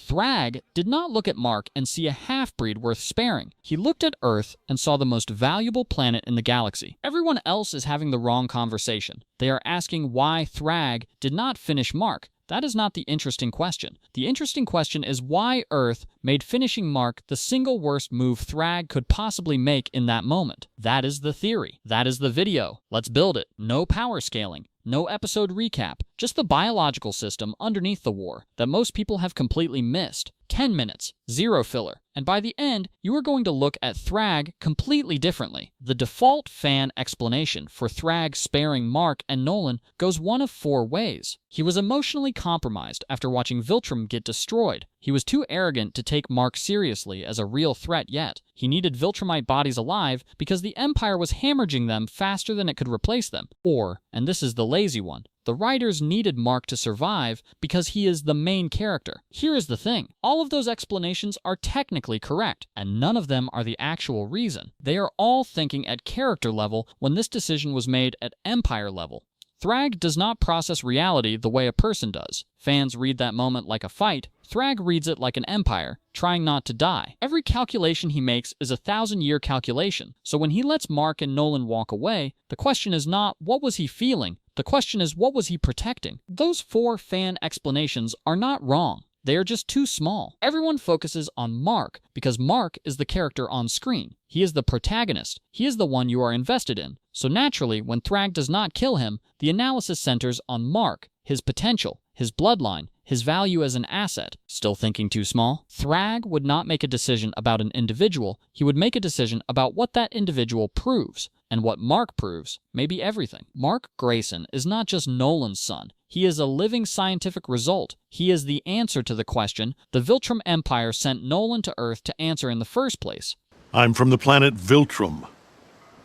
Thragg did not look at Mark and see a half-breed worth sparing. He looked at Earth and saw the most valuable planet in the galaxy. Everyone else is having the wrong conversation. They are asking why Thragg did not finish Mark. That is not the interesting question. The interesting question is why Earth made finishing Mark the single worst move Thragg could possibly make in that moment. That is the theory. That is the video. Let's build it. No power scaling. No episode recap. Just the biological system underneath the war that most people have completely missed. 10 minutes. Zero filler. And by the end, you are going to look at Thragg completely differently. The default fan explanation for Thragg sparing Mark and Nolan goes one of 4 ways. He was emotionally compromised after watching Viltrum get destroyed. He was too arrogant to take Mark seriously as a real threat yet. He needed Viltrumite bodies alive because the Empire was hemorrhaging them faster than it could replace them. Or, and this is the lazy one, the writers needed Mark to survive because he is the main character. Here is the thing. All of those explanations are technically correct, and none of them are the actual reason. They are all thinking at character level when this decision was made at Empire level. Thragg does not process reality the way a person does. Fans read that moment like a fight. Thragg reads it like an empire, trying not to die. Every calculation he makes is a 1,000-year calculation. So when he lets Mark and Nolan walk away, the question is not, what was he feeling? The question is, what was he protecting? Those 4 fan explanations are not wrong. They are just too small. Everyone focuses on Mark because Mark is the character on screen. He is the protagonist. He is the one you are invested in. So naturally, when Thragg does not kill him, the analysis centers on Mark, his potential, his bloodline, his value as an asset. Still thinking too small? Thragg would not make a decision about an individual. He would make a decision about what that individual proves. And what Mark proves may be everything. Mark Grayson is not just Nolan's son. He is a living scientific result. He is the answer to the question the Viltrum Empire sent Nolan to Earth to answer in the first place. I'm from the planet Viltrum.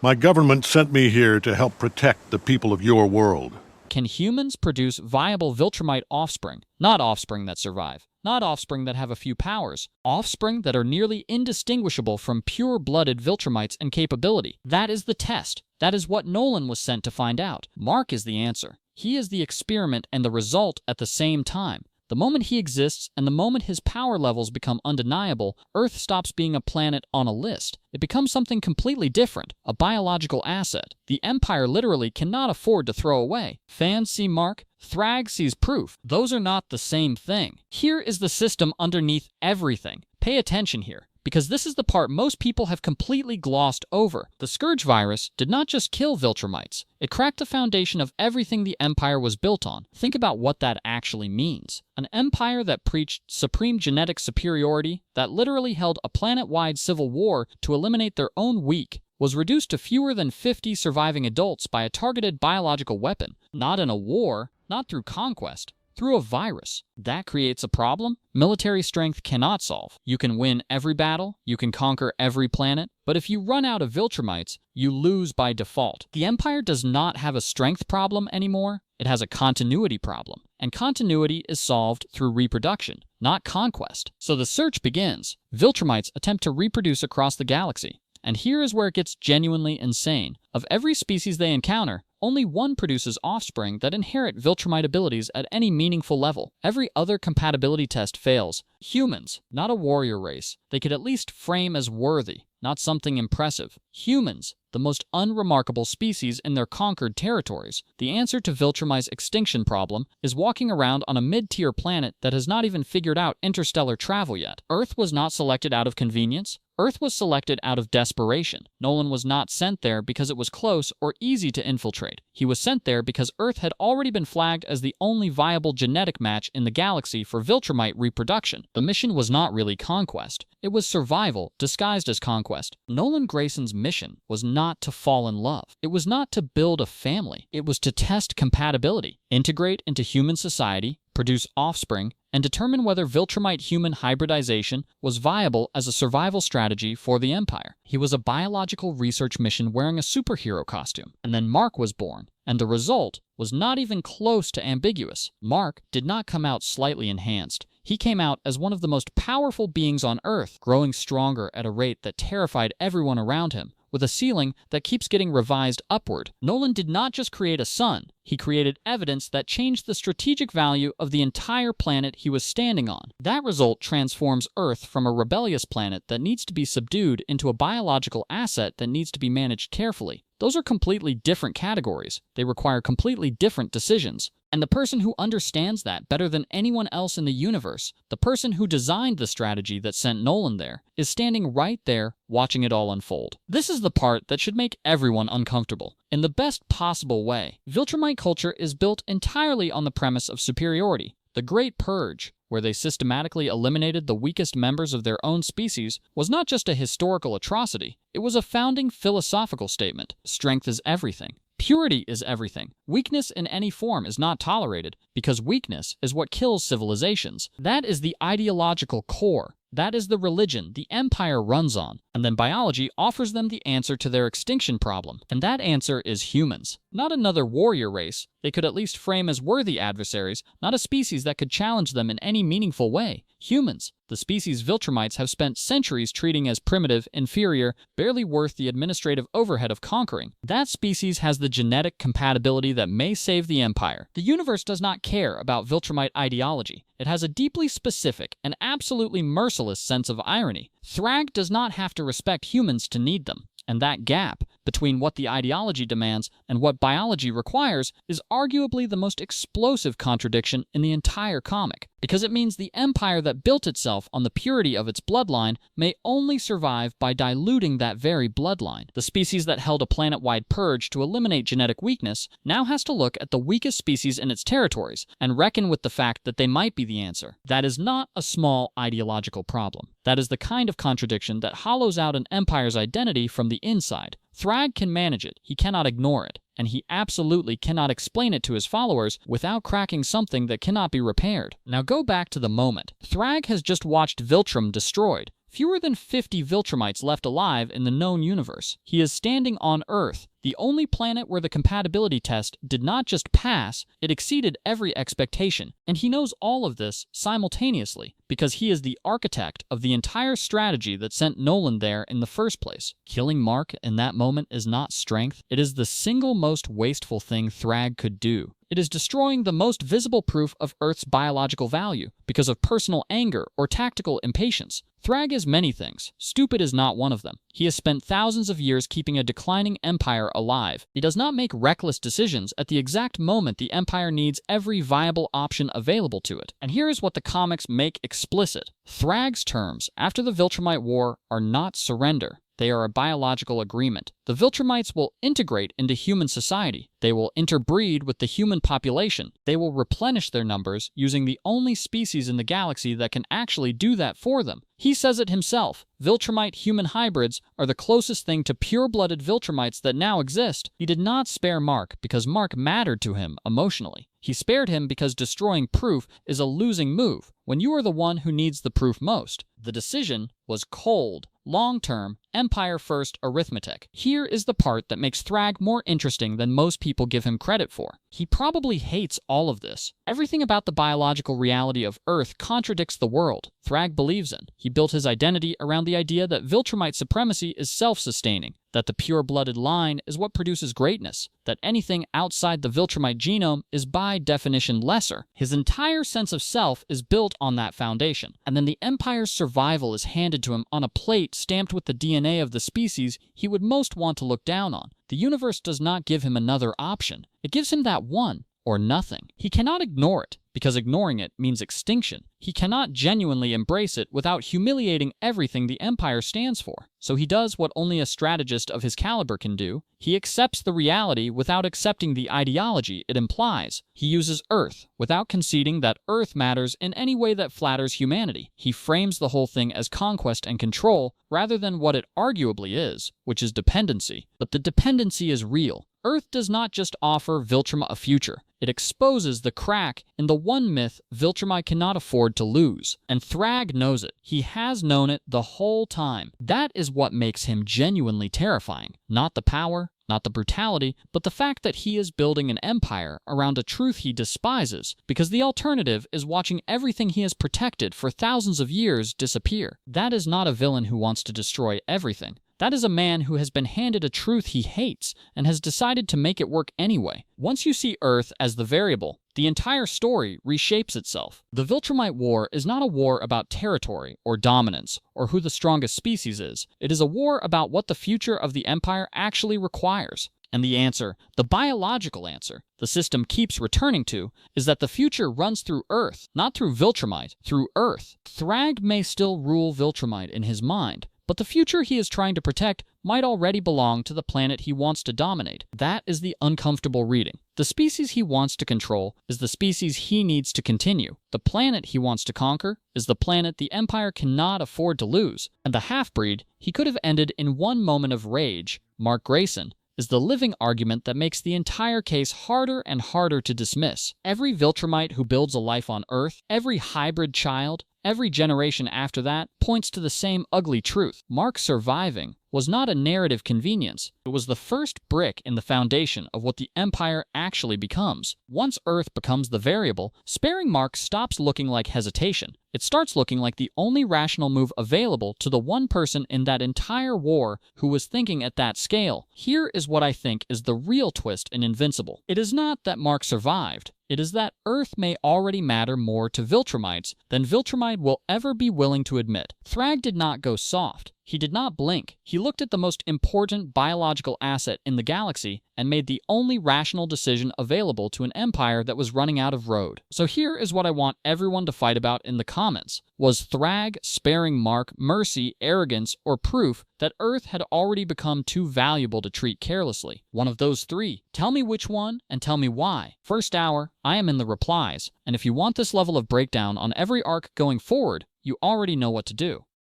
My government sent me here to help protect the people of your world. Can humans produce viable Viltrumite offspring? Not offspring that survive. Not offspring that have a few powers. Offspring that are nearly indistinguishable from pure-blooded Viltrumites in capability. That is the test. That is what Nolan was sent to find out. Mark is the answer. He is the experiment and the result at the same time. The moment he exists and the moment his power levels become undeniable, Earth stops being a planet on a list. It becomes something completely different, a biological asset. The Empire literally cannot afford to throw away. Fans see Mark, Thragg sees proof. Those are not the same thing. Here is the system underneath everything. Pay attention here, because this is the part most people have completely glossed over. The Scourge virus did not just kill Viltrumites. It cracked the foundation of everything the Empire was built on. Think about what that actually means. An empire that preached supreme genetic superiority, that literally held a planet-wide civil war to eliminate their own weak, was reduced to fewer than 50 surviving adults by a targeted biological weapon. Not in a war, not through conquest, through a virus. That creates a problem military strength cannot solve. You can win every battle, you can conquer every planet, but if you run out of Viltrumites, you lose by default. The Empire does not have a strength problem anymore, it has a continuity problem. And continuity is solved through reproduction, not conquest. So the search begins. Viltrumites attempt to reproduce across the galaxy. And here is where it gets genuinely insane. Of every species they encounter, only one produces offspring that inherit Viltrumite abilities at any meaningful level. Every other compatibility test fails. Humans, not a warrior race. They could at least frame as worthy, not something impressive. Humans, the most unremarkable species in their conquered territories. The answer to Viltrumite's extinction problem is walking around on a mid-tier planet that has not even figured out interstellar travel yet. Earth was not selected out of convenience. Earth was selected out of desperation. Nolan was not sent there because it was close or easy to infiltrate. He was sent there because Earth had already been flagged as the only viable genetic match in the galaxy for Viltrumite reproduction. The mission was not really conquest. It was survival disguised as conquest. Nolan Grayson's mission was not to fall in love. It was not to build a family. It was to test compatibility, integrate into human society, produce offspring, and determine whether Viltrumite-human hybridization was viable as a survival strategy for the Empire. He was a biological research mission wearing a superhero costume, and then Mark was born, and the result was not even close to ambiguous. Mark did not come out slightly enhanced. He came out as one of the most powerful beings on Earth, growing stronger at a rate that terrified everyone around him, with with a ceiling that keeps getting revised upward. Nolan did not just create a sun, he created evidence that changed the strategic value of the entire planet he was standing on. That result transforms Earth from a rebellious planet that needs to be subdued into a biological asset that needs to be managed carefully. Those are completely different categories. They require completely different decisions. And the person who understands that better than anyone else in the universe, the person who designed the strategy that sent Nolan there, is standing right there watching it all unfold. This is the part that should make everyone uncomfortable. In the best possible way, Viltrumite culture is built entirely on the premise of superiority. The Great Purge, where they systematically eliminated the weakest members of their own species, was not just a historical atrocity, it was a founding philosophical statement. Strength is everything. Purity is everything. Weakness in any form is not tolerated, because weakness is what kills civilizations. That is the ideological core. That is the religion the Empire runs on. And then biology offers them the answer to their extinction problem. And that answer is humans. Not another warrior race they could at least frame as worthy adversaries, not a species that could challenge them in any meaningful way. Humans, the species Viltrumites have spent centuries treating as primitive, inferior, barely worth the administrative overhead of conquering. That species has the genetic compatibility that may save the Empire. The universe does not care about Viltrumite ideology. It has a deeply specific and absolutely merciless sense of irony. Thragg does not have to respect humans to need them. And that gap between what the ideology demands and what biology requires is arguably the most explosive contradiction in the entire comic, because it means the empire that built itself on the purity of its bloodline may only survive by diluting that very bloodline. The species that held a planet-wide purge to eliminate genetic weakness now has to look at the weakest species in its territories and reckon with the fact that they might be the answer. That is not a small ideological problem. That is the kind of contradiction that hollows out an empire's identity from the inside. Thragg can manage it, he cannot ignore it, and he absolutely cannot explain it to his followers without cracking something that cannot be repaired. Now go back to the moment. Thragg has just watched Viltrum destroyed. Fewer than 50 Viltrumites left alive in the known universe. He is standing on Earth, the only planet where the compatibility test did not just pass, it exceeded every expectation. And he knows all of this simultaneously, because he is the architect of the entire strategy that sent Nolan there in the first place. Killing Mark in that moment is not strength, it is the single most wasteful thing Thragg could do. It is destroying the most visible proof of Earth's biological value because of personal anger or tactical impatience. Thragg is many things. Stupid is not one of them. He has spent thousands of years keeping a declining empire alive. He does not make reckless decisions at the exact moment the empire needs every viable option available to it. And here is what the comics make explicit. Thragg's terms after the Viltrumite War are not surrender. They are a biological agreement. The Viltrumites will integrate into human society. They will interbreed with the human population. They will replenish their numbers using the only species in the galaxy that can actually do that for them. He says it himself. Viltrumite human hybrids are the closest thing to pure-blooded Viltrumites that now exist. He did not spare Mark because Mark mattered to him emotionally. He spared him because destroying proof is a losing move when you are the one who needs the proof most. The decision was cold, long-term, empire-first arithmetic. Here is the part that makes Thragg more interesting than most people give him credit for. He probably hates all of this. Everything about the biological reality of Earth contradicts the world Thragg believes in. He built his identity around the idea that Viltrumite supremacy is self-sustaining, that the pure-blooded line is what produces greatness, that anything outside the Viltrumite genome is by definition lesser. His entire sense of self is built on that foundation, and then the Empire's survival is handed to him on a plate stamped with the DNA of the species he would most want to look down on. The universe does not give him another option. It gives him that one, or nothing. He cannot ignore it, because ignoring it means extinction. He cannot genuinely embrace it without humiliating everything the Empire stands for. So he does what only a strategist of his caliber can do. He accepts the reality without accepting the ideology it implies. He uses Earth without conceding that Earth matters in any way that flatters humanity. He frames the whole thing as conquest and control rather than what it arguably is, which is dependency. But the dependency is real. Earth does not just offer Viltrum a future. It exposes the crack in the one myth Viltrumite cannot afford to lose. And Thragg knows it. He has known it the whole time. That is what makes him genuinely terrifying. Not the power, not the brutality, but the fact that he is building an empire around a truth he despises, because the alternative is watching everything he has protected for thousands of years disappear. That is not a villain who wants to destroy everything. That is a man who has been handed a truth he hates and has decided to make it work anyway. Once you see Earth as the variable, the entire story reshapes itself. The Viltrumite War is not a war about territory or dominance or who the strongest species is. It is a war about what the future of the Empire actually requires. And the answer, the biological answer, the system keeps returning to, is that the future runs through Earth, not through Viltrumite, through Earth. Thragg may still rule Viltrumite in his mind, but the future he is trying to protect might already belong to the planet he wants to dominate. That is the uncomfortable reading. The species he wants to control is the species he needs to continue. The planet he wants to conquer is the planet the Empire cannot afford to lose. And the half-breed he could have ended in one moment of rage, Mark Grayson, is the living argument that makes the entire case harder and harder to dismiss. Every Viltrumite who builds a life on Earth, every hybrid child, every generation after that points to the same ugly truth. Mark surviving was not a narrative convenience. It was the first brick in the foundation of what the Empire actually becomes. Once Earth becomes the variable, sparing Mark stops looking like hesitation. It starts looking like the only rational move available to the one person in that entire war who was thinking at that scale. Here is what I think is the real twist in Invincible. It is not that Mark survived. It is that Earth may already matter more to Viltrumites than Viltrumite will ever be willing to admit. Thragg did not go soft. He did not blink. He looked at the most important biological asset in the galaxy and made the only rational decision available to an empire that was running out of road. So here is what I want everyone to fight about in the comments. Was Thragg sparing Mark mercy, arrogance, or proof that Earth had already become too valuable to treat carelessly? One of those three. Tell me which one and tell me why. First hour, I am in the replies, and if you want this level of breakdown on every arc going forward, you already know what to do.